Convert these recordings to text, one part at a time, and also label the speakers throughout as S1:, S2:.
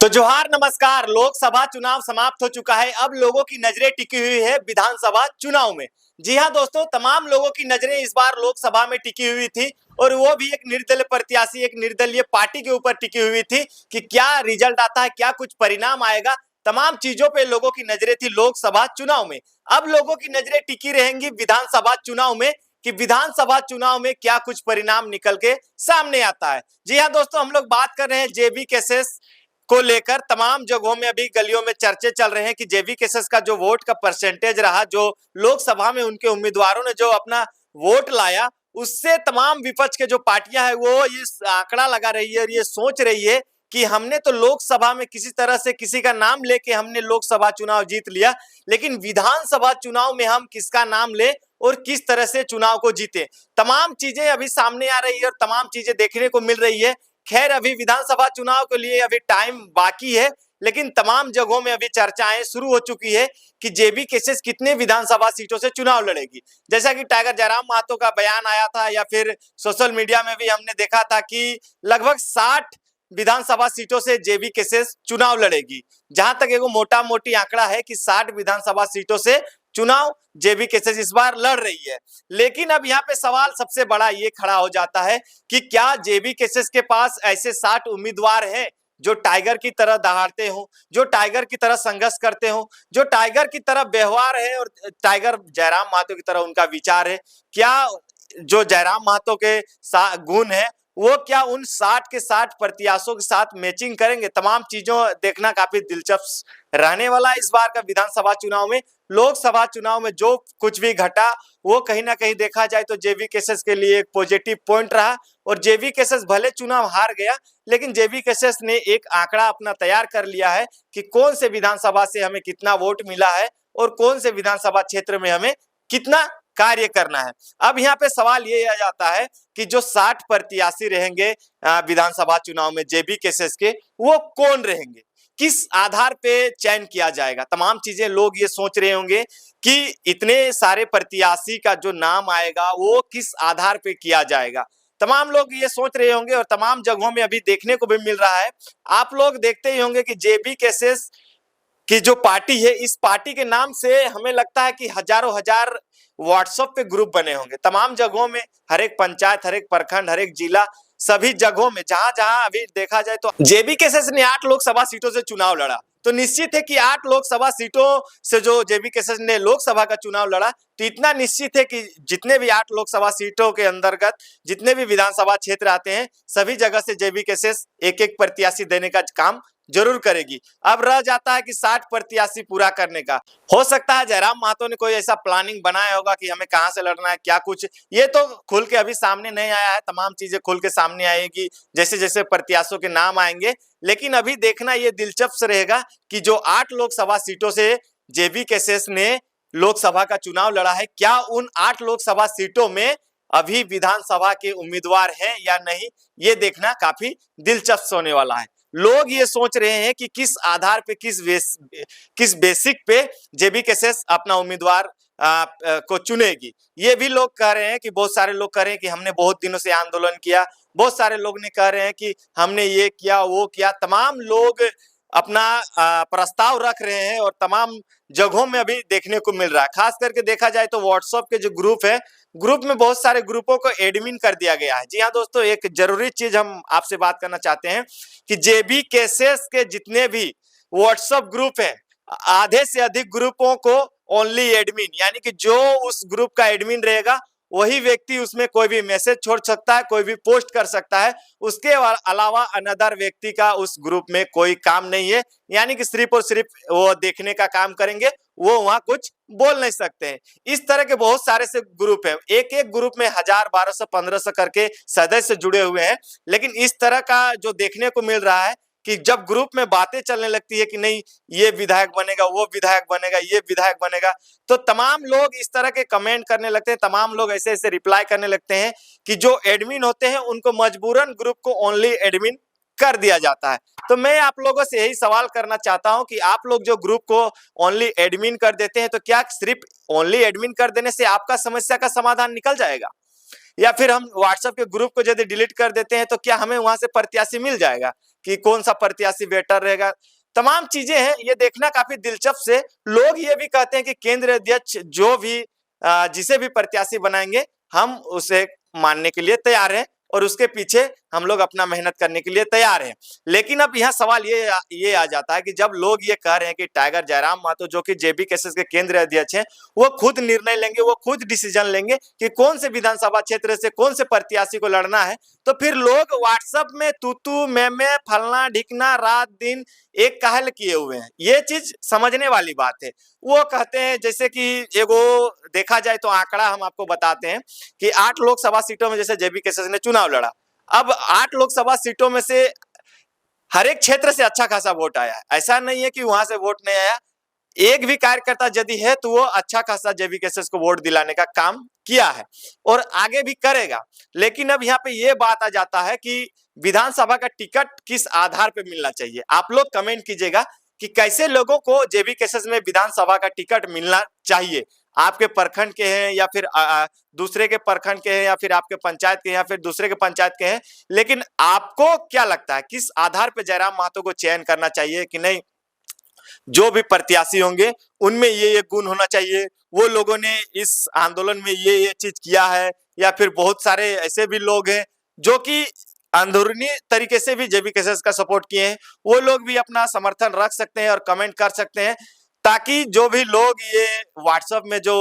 S1: तो जोहार नमस्कार। लोकसभा चुनाव समाप्त हो चुका है। अब लोगों की नजरें टिकी हुई है विधानसभा चुनाव में। जी हां दोस्तों, तमाम लोगों की नजरें इस बार लोकसभा में टिकी हुई थी और वो भी एक निर्दलीय प्रत्याशी, एक निर्दलीय पार्टी के ऊपर टिकी हुई थी कि क्या रिजल्ट आता है, क्या कुछ परिणाम आएगा। तमाम चीजों पे लोगों की नजरें थी लोकसभा चुनाव में। अब लोगों की नजरें टिकी रहेंगी विधानसभा चुनाव में कि विधानसभा चुनाव में क्या कुछ परिणाम निकल के सामने आता है। जी हाँ दोस्तों, हम लोग बात कर रहे हैं जेबी केसेस को लेकर। तमाम जगहों में अभी गलियों में चर्चे चल रहे हैं कि जेबी केसेस का जो वोट का परसेंटेज रहा, जो लोकसभा में उनके उम्मीदवारों ने जो अपना वोट लाया, उससे तमाम विपक्ष के जो पार्टियां हैं वो ये आंकड़ा लगा रही है और ये सोच रही है कि हमने तो लोकसभा में किसी तरह से किसी का नाम लेके हमने लोकसभा चुनाव जीत लिया, लेकिन विधानसभा चुनाव में हम किसका नाम ले और किस तरह से चुनाव को जीते। तमाम चीजें अभी सामने आ रही है और तमाम चीजें देखने को मिल रही है। खैर, अभी विधानसभा चुनाव के लिए अभी टाइम बाकी है, लेकिन तमाम जगहों में अभी चर्चाएं शुरू हो चुकी है कि जेबी केसेस कितने विधानसभा सीटों से चुनाव लड़ेगी। जैसा कि टाइगर जयराम महतो का बयान आया था या फिर सोशल मीडिया में भी हमने देखा था कि लगभग 60 विधानसभा सीटों से जेबी केसेस चुनाव लड़ेगी। जहां तक एगो मोटा मोटी आंकड़ा है कि 60 विधानसभा सीटों से चुनाव जेबी केसेस इस बार लड़ रही है। लेकिन अब यहाँ पे सवाल सबसे बड़ा ये खड़ा हो जाता है कि क्या जेबी केसेस के पास ऐसे 60 उम्मीदवार हैं जो टाइगर की तरह दहाड़ते हो, जो टाइगर की तरह संघर्ष करते हो, जो टाइगर की तरह व्यवहार है और टाइगर जयराम महतो की तरह उनका विचार है। क्या जो जयराम महतो के गुण है वो क्या उन 60 के 60 प्रत्याशियों के साथ मैचिंग करेंगे। तमाम चीजों देखना काफी दिलचस्प रहने वाला है इस बार का विधानसभा चुनाव में। लोकसभा चुनाव में जो कुछ भी घटा वो कहीं ना कहीं देखा जाए तो जेबी केसेस के लिए एक पॉजिटिव पॉइंट रहा और जेबी केसेस भले चुनाव हार गया, लेकिन जेबी केसेस ने एक आंकड़ा अपना तैयार कर लिया है कि कौन से विधानसभा से हमें कितना वोट मिला है और कौन से विधानसभा क्षेत्र में हमें कितना कार्य करना है। अब यहाँ पे सवाल ये आ जाता है कि जो 60 प्रत्याशी रहेंगे विधानसभा चुनाव में जेबी केसेस के, वो कौन रहेंगे, किस आधार पे चयन किया जाएगा। तमाम चीजें लोग ये सोच रहे होंगे कि इतने सारे प्रत्याशी का जो नाम आएगा वो किस आधार पे किया जाएगा। तमाम लोग ये सोच रहे होंगे और तमाम जगहों में अभी देखने को भी मिल रहा है। आप लोग देखते ही होंगे कि जेबी केसेस की जो पार्टी है, इस पार्टी के नाम से हमें लगता है कि हजारों हजार व्हाट्सएप पे ग्रुप बने होंगे तमाम जगहों में, हर एक पंचायत, हर एक प्रखंड, हर एक जिला, सभी जगहों में जहां जहां अभी देखा जाए तो जेबी केसेस ने 8 लोकसभा सीटों से चुनाव लड़ा। तो निश्चित है कि 8 लोकसभा सीटों से जो जेबी केसेस ने लोकसभा का चुनाव लड़ा, तो इतना निश्चित है कि जितने भी 8 लोकसभा सीटों के अंतर्गत जितने भी विधानसभा क्षेत्र आते हैं, सभी जगह से जेबी केसेस एक एक प्रत्याशी देने का काम जरूर करेगी। अब रह जाता है कि 60 प्रत्याशी पूरा करने का। हो सकता है जयराम महतो ने कोई ऐसा प्लानिंग बनाया होगा कि हमें कहां से लड़ना है, क्या कुछ, ये तो खुल के अभी सामने नहीं आया है। तमाम चीजें खुल के सामने आएगी जैसे जैसे प्रत्याशियों के नाम आएंगे। लेकिन अभी देखना ये दिलचस्प रहेगा कि जो 8 लोकसभा सीटों से जेबी केसेस ने लोकसभा का चुनाव लड़ा है, क्या उन 8 लोकसभा सीटों में अभी विधानसभा के उम्मीदवार हैं या नहीं, ये देखना काफी दिलचस्प होने वाला है। लोग ये सोच रहे हैं कि किस आधार पे, किस बेसिक पे जेबी केसेस अपना उम्मीदवार को चुनेगी। ये भी लोग कह रहे हैं कि बहुत सारे लोग कह रहे हैं कि हमने बहुत दिनों से आंदोलन किया, बहुत सारे लोग ने कह रहे हैं कि हमने ये किया वो किया। तमाम लोग अपना प्रस्ताव रख रहे हैं और तमाम जगहों में अभी देखने को मिल रहा है। खास करके देखा जाए तो व्हाट्सएप के जो ग्रुप है, ग्रुप में बहुत सारे ग्रुपों को एडमिन कर दिया गया है। जी हाँ दोस्तों, एक जरूरी चीज हम आपसे बात करना चाहते हैं कि जेबी केसेस के जितने भी व्हाट्सएप ग्रुप हैं, आधे से अधिक ग्रुपों को ओनली एडमिन, यानी कि जो उस ग्रुप का एडमिन रहेगा वही व्यक्ति उसमें कोई भी मैसेज छोड़ सकता है, कोई भी पोस्ट कर सकता है। उसके अलावा अनदर व्यक्ति का उस ग्रुप में कोई काम नहीं है, यानी कि सिर्फ और सिर्फ वो देखने का काम करेंगे, वो वहां कुछ बोल नहीं सकते हैं। इस तरह के बहुत सारे से ग्रुप हैं, एक एक ग्रुप में 1000, 1200, 1500 करके सदस्य जुड़े हुए हैं। लेकिन इस तरह का जो देखने को मिल रहा है कि जब ग्रुप में बातें चलने लगती है कि नहीं ये विधायक बनेगा, वो विधायक बनेगा, ये विधायक बनेगा, तो तमाम लोग इस तरह के कमेंट करने लगते हैं, तमाम लोग ऐसे ऐसे रिप्लाई करने लगते हैं कि जो एडमिन होते हैं उनको मजबूरन ग्रुप को ओनली एडमिन कर दिया जाता है। तो मैं आप लोगों से यही सवाल करना चाहता हूं कि आप लोग जो ग्रुप को ओनली एडमिन कर देते हैं, तो क्या सिर्फ ओनली एडमिन कर देने से आपका समस्या का समाधान निकल जाएगा, या फिर हम व्हाट्सएप के ग्रुप को यदि डिलीट कर देते हैं तो क्या हमें वहां से प्रत्याशी मिल जाएगा? कि कौन सा प्रत्याशी बेटर रहेगा, तमाम चीजें हैं, ये देखना काफी दिलचस्प से। लोग ये भी कहते हैं कि केंद्र अध्यक्ष जो भी जिसे भी प्रत्याशी बनाएंगे हम उसे मानने के लिए तैयार हैं और उसके पीछे हम लोग अपना मेहनत करने के लिए तैयार हैं। लेकिन अब यहाँ सवाल ये आ जाता है कि जब लोग ये कह रहे हैं कि टाइगर जयराम महतो जो कि जेबीकेएसएस के केंद्रीय अध्यक्ष हैं, वो खुद निर्णय लेंगे, वो खुद डिसीजन लेंगे कि कौन से विधानसभा क्षेत्र से कौन से प्रत्याशी को लड़ना है, तो फिर लोग व्हाट्सएप में तू मैं फलना ढिकना रात दिन एक कहल किए हुए हैं। ये चीज समझने वाली बात है। वो कहते हैं, जैसे कि एगो देखा जाए तो आंकड़ा हम आपको बताते हैं कि 8 लोकसभा सीटों में जैसे जेबीकेएसएस ने चुनाव लड़ा, अब 8 लोकसभा सीटों में से हर एक क्षेत्र से अच्छा खासा वोट आया। ऐसा नहीं है कि वहां से वोट नहीं आया, एक भी कार्यकर्ता यदि है तो वो अच्छा खासा जेबीकेएसएस को वोट दिलाने का काम किया है और आगे भी करेगा। लेकिन अब यहाँ पे ये बात आ जाता है कि विधानसभा का टिकट किस आधार पे मिलना चाहिए। आप लोग कमेंट कीजिएगा कि कैसे लोगों को जेबीकेएसएस में विधानसभा का टिकट मिलना चाहिए। आपके प्रखंड के हैं या फिर दूसरे के प्रखंड के हैं या फिर आपके पंचायत के या फिर दूसरे के पंचायत के हैं, लेकिन आपको क्या लगता है किस आधार पे जयराम महतो को चयन करना चाहिए कि नहीं? जो भी प्रत्याशी होंगे उनमें ये गुण होना चाहिए, वो लोगों ने इस आंदोलन में ये चीज किया है, या फिर बहुत सारे ऐसे भी लोग हैं जो कि अंदरूनी तरीके से भी जेबीकेएसएस का सपोर्ट किए हैं, वो लोग भी अपना समर्थन रख सकते हैं और कमेंट कर सकते हैं, ताकि जो भी लोग ये व्हाट्सएप में जो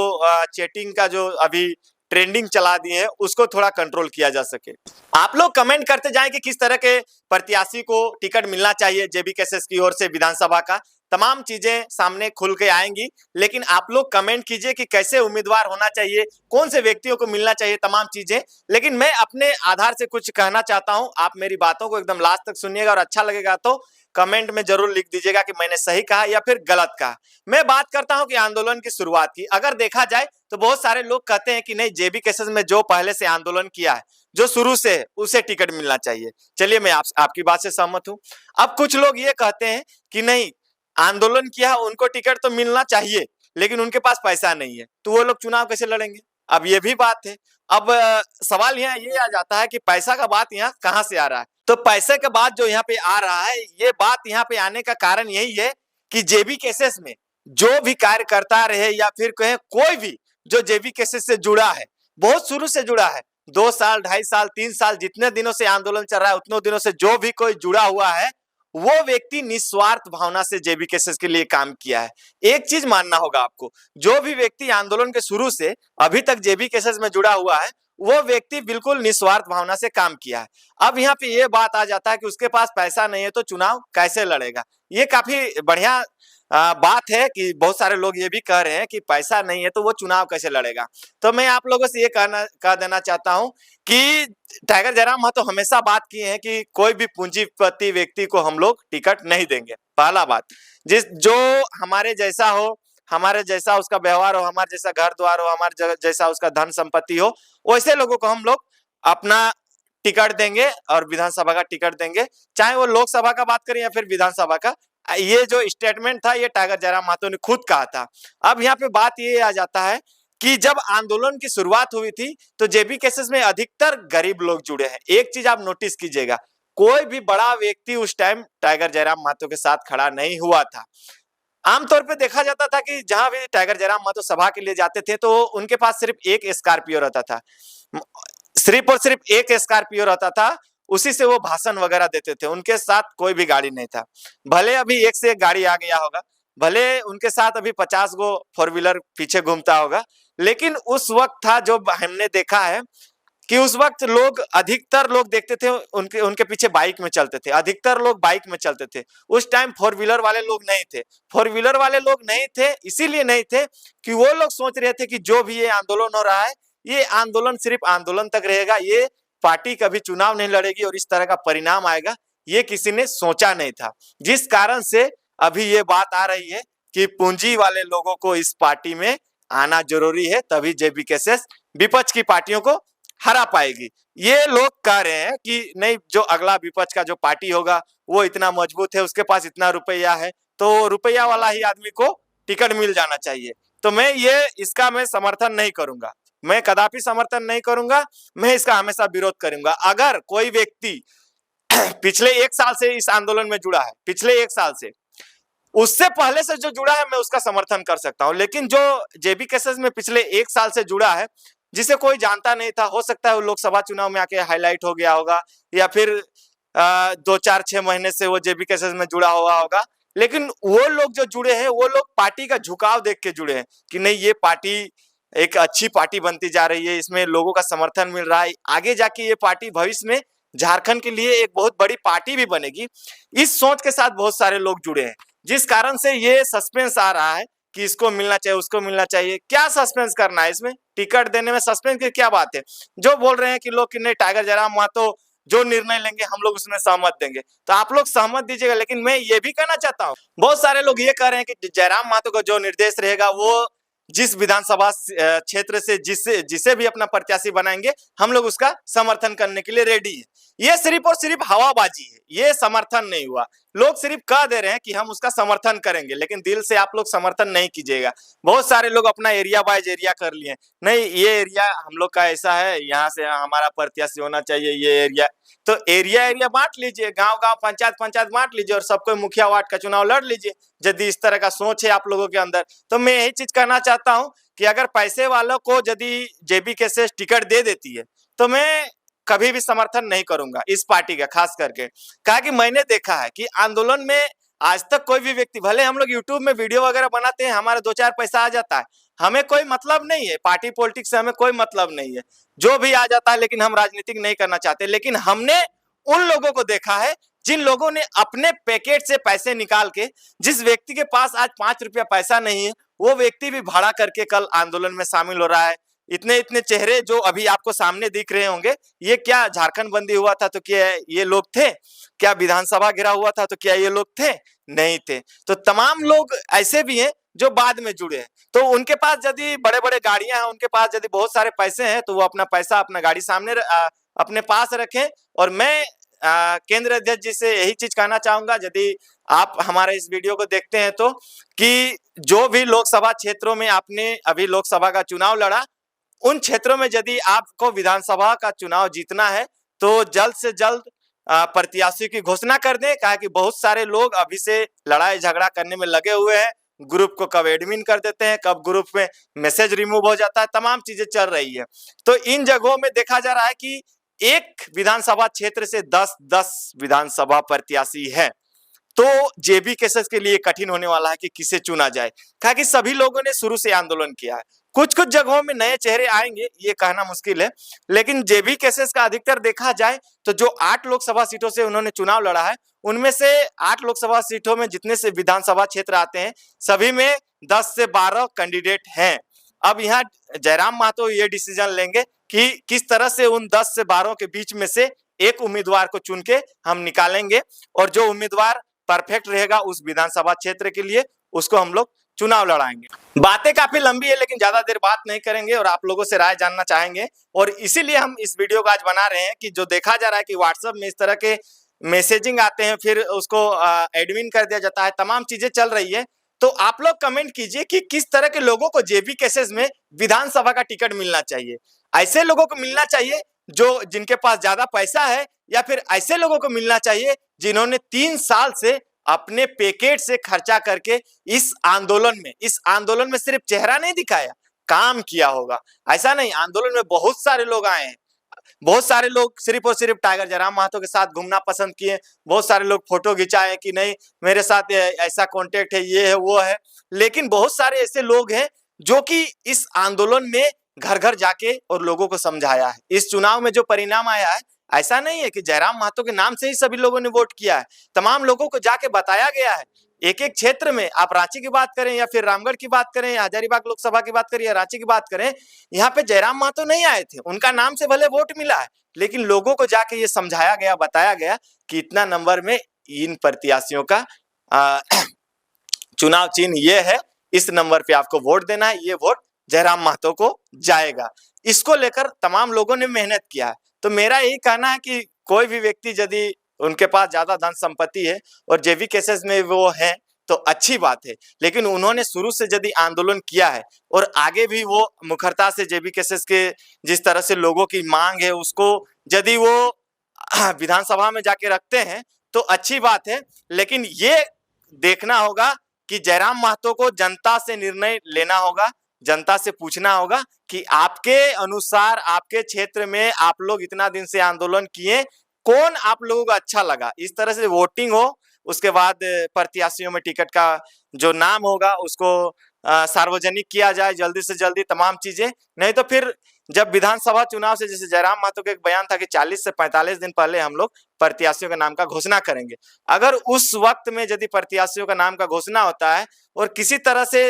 S1: चैटिंग का जो अभी ट्रेंडिंग चला दिए हैं उसको थोड़ा कंट्रोल किया जा सके। आप लोग कमेंट करते जाएं कि किस तरह के प्रत्याशी को टिकट मिलना चाहिए जेबीकेएसएस की ओर से विधानसभा का। तमाम चीजें सामने खुल के आएंगी, लेकिन आप लोग कमेंट कीजिए कि कैसे उम्मीदवार होना चाहिए, कौन से व्यक्तियों को मिलना चाहिए, तमाम चीजें। लेकिन मैं अपने आधार से कुछ कहना चाहता हूं, आप मेरी बातों को एकदम लास्ट तक सुनिएगा और अच्छा लगेगा तो कमेंट में जरूर लिख दीजिएगा कि मैंने सही कहा या फिर गलत कहा। मैं बात करता हूं कि आंदोलन की शुरुआत की अगर देखा जाए तो बहुत सारे लोग कहते हैं कि नहीं, जेबीकेएसएस में जो पहले से आंदोलन किया है, जो शुरू से उसे टिकट मिलना चाहिए। चलिए, मैं आपकी बात से सहमत हूं। अब कुछ लोग ये कहते हैं कि नहीं, आंदोलन किया उनको टिकट तो मिलना चाहिए लेकिन उनके पास पैसा नहीं है, तो वो लोग चुनाव कैसे लड़ेंगे? अब ये भी बात है। अब सवाल यहाँ ये आ जाता है कि पैसा का बात यहाँ कहाँ से आ रहा है? तो पैसे का बात जो यहाँ पे आ रहा है, ये बात यहाँ पे आने का कारण यही है कि जेबीकेएसएस में जो भी कार्यकर्ता रहे या फिर कहें कोई भी जो जेबीकेएसएस से जुड़ा है, बहुत शुरू से जुड़ा है, 2 साल 2.5 साल 3 साल जितने दिनों से आंदोलन चल रहा है उतने दिनों से जो भी कोई जुड़ा हुआ है, वो व्यक्ति निस्वार्थ भावना से जेबीकेएसएस के लिए काम किया है। एक चीज मानना होगा आपको, जो भी व्यक्ति आंदोलन के शुरू से अभी तक जेबीकेएसएस में जुड़ा हुआ है, वो व्यक्ति बिल्कुल निस्वार्थ भावना से काम किया है। अब यहाँ पे ये बात आ जाता है कि उसके पास पैसा नहीं है तो चुनाव कैसे लड़ेगा। ये काफी बढ़िया बात है कि बहुत सारे लोग ये भी कह रहे हैं कि पैसा नहीं है तो वो चुनाव कैसे लड़ेगा। तो मैं आप लोगों से ये कह देना चाहता हूं कि टाइगर जयराम महतो हमेशा बात किए हैं कि कोई भी पूंजीपति व्यक्ति को हम लोग टिकट नहीं देंगे। पहला बात, जो हमारे जैसा हो, हमारे जैसा उसका व्यवहार हो, हमारे जैसा घर द्वार हो, हमारे जैसा उसका धन संपत्ति हो, वैसे लोगों को हम लोग अपना टिकट देंगे और विधानसभा का टिकट देंगे, चाहे वो लोकसभा का बात करें या फिर विधानसभा का। ये जो स्टेटमेंट था ये टाइगर जयराम महतो ने खुद कहा था। अब यहाँ पे बात ये आ जाता है कि जब आंदोलन की शुरुआत हुई थी तो जेबीकेएसएस में अधिकतर गरीब लोग जुड़े हैं। एक चीज आप नोटिस कीजिएगा, कोई भी बड़ा व्यक्ति उस टाइम टाइगर जयराम महतो के साथ खड़ा नहीं हुआ था। आमतौर पे देखा जाता था कि जहां भी टाइगर जयराम महतो सभा के लिए जाते थे तो उनके पास सिर्फ एक स्कॉर्पियो रहता था, सिर्फ और सिर्फ एक स्कॉर्पियो रहता था, उसी से वो भाषण वगैरह देते थे, उनके साथ कोई भी गाड़ी नहीं था। भले अभी एक से एक गाड़ी आ गया होगा, भले उनके साथ अभी 50 गो 4 व्हीलर पीछे घूमता होगा, लेकिन उस वक्त था जो हमने देखा है कि उस वक्त अधिकतर लोग देखते थे उनके पीछे बाइक में चलते थे, अधिकतर लोग बाइक में चलते थे। उस टाइम 4 व्हीलर वाले लोग नहीं थे। 4 व्हीलर वाले लोग नहीं थे इसीलिए नहीं थे कि वो लोग सोच रहे थे कि जो भी ये आंदोलन हो रहा है, ये आंदोलन सिर्फ आंदोलन तक रहेगा, ये पार्टी कभी चुनाव नहीं लड़ेगी और इस तरह का परिणाम आएगा, ये किसी ने सोचा नहीं था। जिस कारण से अभी ये बात आ रही है कि पूंजी वाले लोगों को इस पार्टी में आना जरूरी है, तभी जेबीकेएसएस विपक्ष की पार्टियों को हरा पाएगी। ये लोग कह रहे हैं कि नहीं, जो अगला विपक्ष का जो पार्टी होगा वो इतना मजबूत है, उसके पास इतना रुपया है, तो रुपया वाला ही आदमी को टिकट मिल जाना चाहिए। तो इसका मैं समर्थन नहीं करूंगा, मैं कदापि समर्थन नहीं करूंगा, मैं इसका हमेशा विरोध करूंगा। अगर कोई व्यक्ति पिछले 1 साल से इस आंदोलन में जुड़ा है, पिछले 1 साल से, उससे पहले से जो जुड़ा है मैं उसका समर्थन कर सकता हूं। लेकिन जो जेबी केसेस में पिछले 1 साल से जुड़ा है, जिसे कोई जानता नहीं था, हो सकता है वो लोकसभा चुनाव में आके हाईलाइट हो गया होगा, या फिर 2-4-6 महीने से वो जेबी केसेस में जुड़ा हुआ होगा। लेकिन वो लोग जो जुड़े हैं, वो लोग पार्टी का झुकाव देख के जुड़े हैं कि नहीं, ये पार्टी एक अच्छी पार्टी बनती जा रही है, इसमें लोगों का समर्थन मिल रहा है, आगे जाके ये पार्टी भविष्य में झारखंड के लिए एक बहुत बड़ी पार्टी भी बनेगी। इस सोच के साथ बहुत सारे लोग जुड़े हैं, जिस कारण से ये सस्पेंस आ रहा है कि इसको मिलना चाहिए, उसको मिलना चाहिए। क्या सस्पेंस करना है इसमें? टिकट देने में सस्पेंस की क्या बात है? जो बोल रहे हैं कि लोग कि नहीं, टाइगर जयराम महतो जो निर्णय लेंगे हम लोग उसमें सहमत देंगे, तो आप लोग सहमत दीजिएगा। लेकिन मैं ये भी कहना चाहता हूँ, बहुत सारे लोग ये कह रहे हैं कि जयराम महतो का जो निर्देश रहेगा वो जिस विधानसभा क्षेत्र से जिसे भी अपना प्रत्याशी बनाएंगे, हम लोग उसका समर्थन करने के लिए रेडी है। ये सिर्फ और सिर्फ हवाबाजी है, ये समर्थन नहीं हुआ। लोग सिर्फ कह दे रहे हैं कि हम उसका समर्थन करेंगे, लेकिन दिल से आप लोग समर्थन नहीं कीजिएगा। बहुत सारे लोग अपना एरिया वाइज एरिया कर लिए, नहीं ये एरिया हम लोग का ऐसा है, यहाँ से हमारा प्रत्याशी होना चाहिए, ये एरिया। तो एरिया बांट लीजिए, गांव गांव पंचायत बांट लीजिए और सबको मुखिया वार्ड का चुनाव लड़ लीजिए, यदि इस तरह का सोच है आप लोगों के अंदर। तो मैं यही चीज कहना चाहता हूं कि अगर पैसे वालों को यदि जेबी केसेस टिकट दे देती है, तो मैं कभी भी समर्थन नहीं करूंगा इस पार्टी का, खास करके। कहा कि मैंने देखा है कि आंदोलन में आज तक कोई भी व्यक्ति, भले हम लोग यूट्यूब में वीडियो वगैरह बनाते हैं, हमारे 2-4 पैसा आ जाता है, हमें कोई मतलब नहीं है, पार्टी पॉलिटिक्स से हमें कोई मतलब नहीं है, जो भी आ जाता है, लेकिन हम राजनीतिक नहीं करना चाहते। लेकिन हमने उन लोगों को देखा है जिन लोगों ने अपने पैकेट से पैसे निकाल के, जिस व्यक्ति के पास आज 5 रुपया पैसा नहीं है, वो व्यक्ति भी भाड़ा करके कल आंदोलन में शामिल हो रहा है। इतने इतने चेहरे जो अभी आपको सामने दिख रहे होंगे, ये क्या झारखंड बंदी हुआ था तो क्या ये लोग थे? क्या विधानसभा गिरा हुआ था तो क्या ये लोग थे? नहीं थे। तो तमाम लोग ऐसे भी हैं जो बाद में जुड़े हैं। तो उनके पास यदि बड़े बड़े गाड़ियां हैं, उनके पास यदि बहुत सारे पैसे हैं, तो वो अपना पैसा अपना गाड़ी सामने अपने पास रखें। और मैं केंद्र अध्यक्ष जी से यही चीज कहना चाहूंगा, यदि आप हमारे इस वीडियो को देखते हैं तो, कि जो भी लोकसभा क्षेत्रों में आपने अभी लोकसभा का चुनाव लड़ा, उन क्षेत्रों में यदि आपको विधानसभा का चुनाव जीतना है, तो जल्द से जल्द प्रत्याशी की घोषणा कर दें। कहा कि बहुत सारे लोग अभी से लड़ाई झगड़ा करने में लगे हुए हैं, ग्रुप को कब एडमिन कर देते हैं, कब ग्रुप में मैसेज रिमूव हो जाता है, तमाम चीजें चल रही है। तो इन जगहों में देखा जा रहा है कि एक विधानसभा क्षेत्र से 10-10 विधानसभा प्रत्याशी है, तो जेबी केसेस के लिए कठिन होने वाला है कि किसे चुना जाए। कहा कि सभी लोगों ने शुरू से आंदोलन किया है, कुछ जगहों में नए चेहरे आएंगे, ये कहना मुश्किल है, लेकिन जेबी केसेस का अधिकतर देखा जाए तो जो 8 लोकसभा सीटों से उन्होंने चुनाव लड़ा है, उनमें से 8 लोकसभा सीटों में जितने से विधानसभा क्षेत्र आते हैं, सभी में 10 से 12 कैंडिडेट हैं। अब यहाँ जयराम महतो ये डिसीजन लेंगे कि किस तरह से उन 10 से 12 के बीच में से एक उम्मीदवार को चुन के हम निकालेंगे, और जो उम्मीदवार परफेक्ट रहेगा उस विधानसभा क्षेत्र के लिए, उसको हम लोग चुनाव लड़ाएंगे। बातें काफी लंबी है, लेकिन ज्यादा देर बात नहीं करेंगे और आप लोगों से राय जानना चाहेंगे, और इसीलिए हम इस वीडियो को आज बना रहे हैं कि जो देखा जा रहा है कि व्हाट्सएप में इस तरह के मैसेजिंग आते हैं, फिर उसको एडमिन कर दिया जाता है, तमाम चीजें चल रही है। तो आप लोग कमेंट कीजिए कि किस तरह के लोगों को जेबी केसेस में विधानसभा का टिकट मिलना चाहिए। ऐसे लोगों को मिलना चाहिए जो जिनके पास ज्यादा पैसा है, या फिर ऐसे लोगों को मिलना चाहिए जिन्होंने 3 साल से अपने पैकेट से खर्चा करके इस आंदोलन में सिर्फ चेहरा नहीं दिखाया, काम किया होगा। ऐसा नहीं, आंदोलन में बहुत सारे लोग आए हैं, बहुत सारे लोग सिर्फ और सिर्फ टाइगर जयराम महतो के साथ घूमना पसंद किए, बहुत सारे लोग फोटो खिंचाए कि नहीं मेरे साथ ऐसा कॉन्टेक्ट है, ये है वो है। लेकिन बहुत सारे ऐसे लोग हैं जो कि इस आंदोलन में घर घर जाके और लोगों को समझाया है। इस चुनाव में जो परिणाम आया है, ऐसा नहीं है कि जयराम महतो के नाम से ही सभी लोगों ने वोट किया है, तमाम लोगों को जाके बताया गया है। एक एक क्षेत्र में, आप रांची की बात करें या फिर रामगढ़ की बात करें या हजारीबाग लोकसभा की बात करें या रांची की बात करें, यहाँ पे जयराम महतो नहीं आए थे, उनका नाम से भले वोट मिला है, लेकिन लोगों को जाके ये समझाया गया, बताया गया कि इतना नंबर में इन प्रत्याशियों का चुनाव चिन्ह ये है, इस नंबर पे आपको वोट देना है, ये वोट जयराम महतो को जाएगा। इसको लेकर तमाम लोगों ने मेहनत किया है। तो मेरा यही कहना है कि कोई भी व्यक्ति यदि उनके पास ज्यादा धन संपत्ति है और जेबी केसेस में वो है तो अच्छी बात है, लेकिन उन्होंने शुरू से यदि आंदोलन किया है और आगे भी वो मुखरता से जेबी केसेस के जिस तरह से लोगों की मांग है उसको यदि वो विधानसभा में जाके रखते हैं तो अच्छी बात है, लेकिन ये देखना होगा कि जयराम महतो को जनता से निर्णय लेना होगा, जनता से पूछना होगा कि आपके अनुसार आपके क्षेत्र में आप लोग इतना दिन से आंदोलन किए, कौन आप लोगों को अच्छा लगा। इस तरह से वोटिंग हो, उसके बाद प्रत्याशियों में टिकट का जो नाम होगा उसको सार्वजनिक किया जाए जल्दी से जल्दी तमाम चीजें। नहीं तो फिर जब विधानसभा चुनाव से, जैसे जयराम महतो का एक बयान था कि 40 से 45 दिन पहले हम लोग प्रत्याशियों के नाम का घोषणा करेंगे। अगर उस वक्त में यदि प्रत्याशियों का नाम का घोषणा होता है और किसी तरह से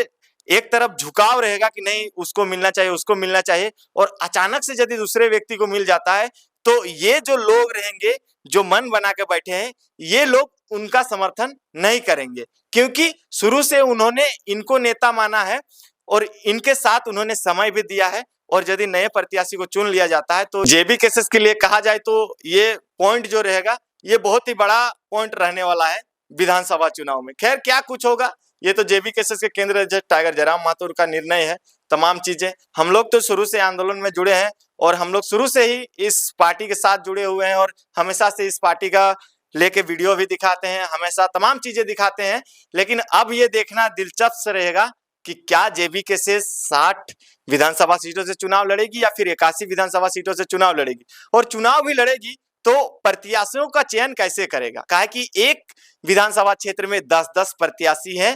S1: एक तरफ झुकाव रहेगा कि नहीं उसको मिलना चाहिए, उसको मिलना चाहिए, और अचानक से यदि दूसरे व्यक्ति को मिल जाता है तो ये जो लोग रहेंगे जो मन बना के बैठे हैं, ये लोग उनका समर्थन नहीं करेंगे, क्योंकि शुरू से उन्होंने इनको नेता माना है और इनके साथ उन्होंने समय भी दिया है। और यदि नए प्रत्याशी को चुन लिया जाता है तो जेबी केसेस के लिए कहा जाए तो ये पॉइंट जो रहेगा ये बहुत ही बड़ा पॉइंट रहने वाला है विधानसभा चुनाव में। खैर क्या कुछ होगा, ये तो जेबी केसेस के केंद्र जज टाइगर जयराम महतो का निर्णय है। तमाम चीजें हम लोग तो शुरू से आंदोलन में जुड़े हैं और हम लोग शुरू से ही इस पार्टी के साथ जुड़े हुए हैं और हमेशा से इस पार्टी का लेके वीडियो भी दिखाते हैं, हमेशा तमाम चीजें दिखाते हैं। लेकिन अब ये देखना दिलचस्प रहेगा कि क्या जेबी केसेस 60 विधानसभा सीटों से चुनाव लड़ेगी या फिर 81 विधानसभा सीटों से चुनाव लड़ेगी, और चुनाव भी लड़ेगी तो प्रत्याशियों का चयन कैसे करेगा। काहे कि एक विधानसभा क्षेत्र में 10-10 प्रत्याशी हैं,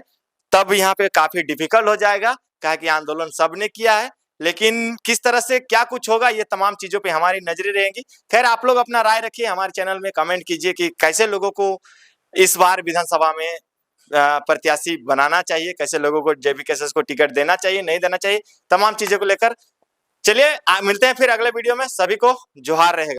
S1: तब यहाँ पे काफी डिफिकल्ट हो जाएगा, काहे कि आंदोलन सबने किया है। लेकिन किस तरह से क्या कुछ होगा ये तमाम चीजों पे हमारी नजरें रहेंगी। खैर आप लोग अपना राय रखिए, हमारे चैनल में कमेंट कीजिए कि कैसे लोगों को इस बार विधानसभा में प्रत्याशी बनाना चाहिए, कैसे लोगों को जेबी केसेस को टिकट देना चाहिए, नहीं देना चाहिए, तमाम चीजों को लेकर। चलिए मिलते हैं फिर अगले वीडियो में। सभी को जोहार रहेगा।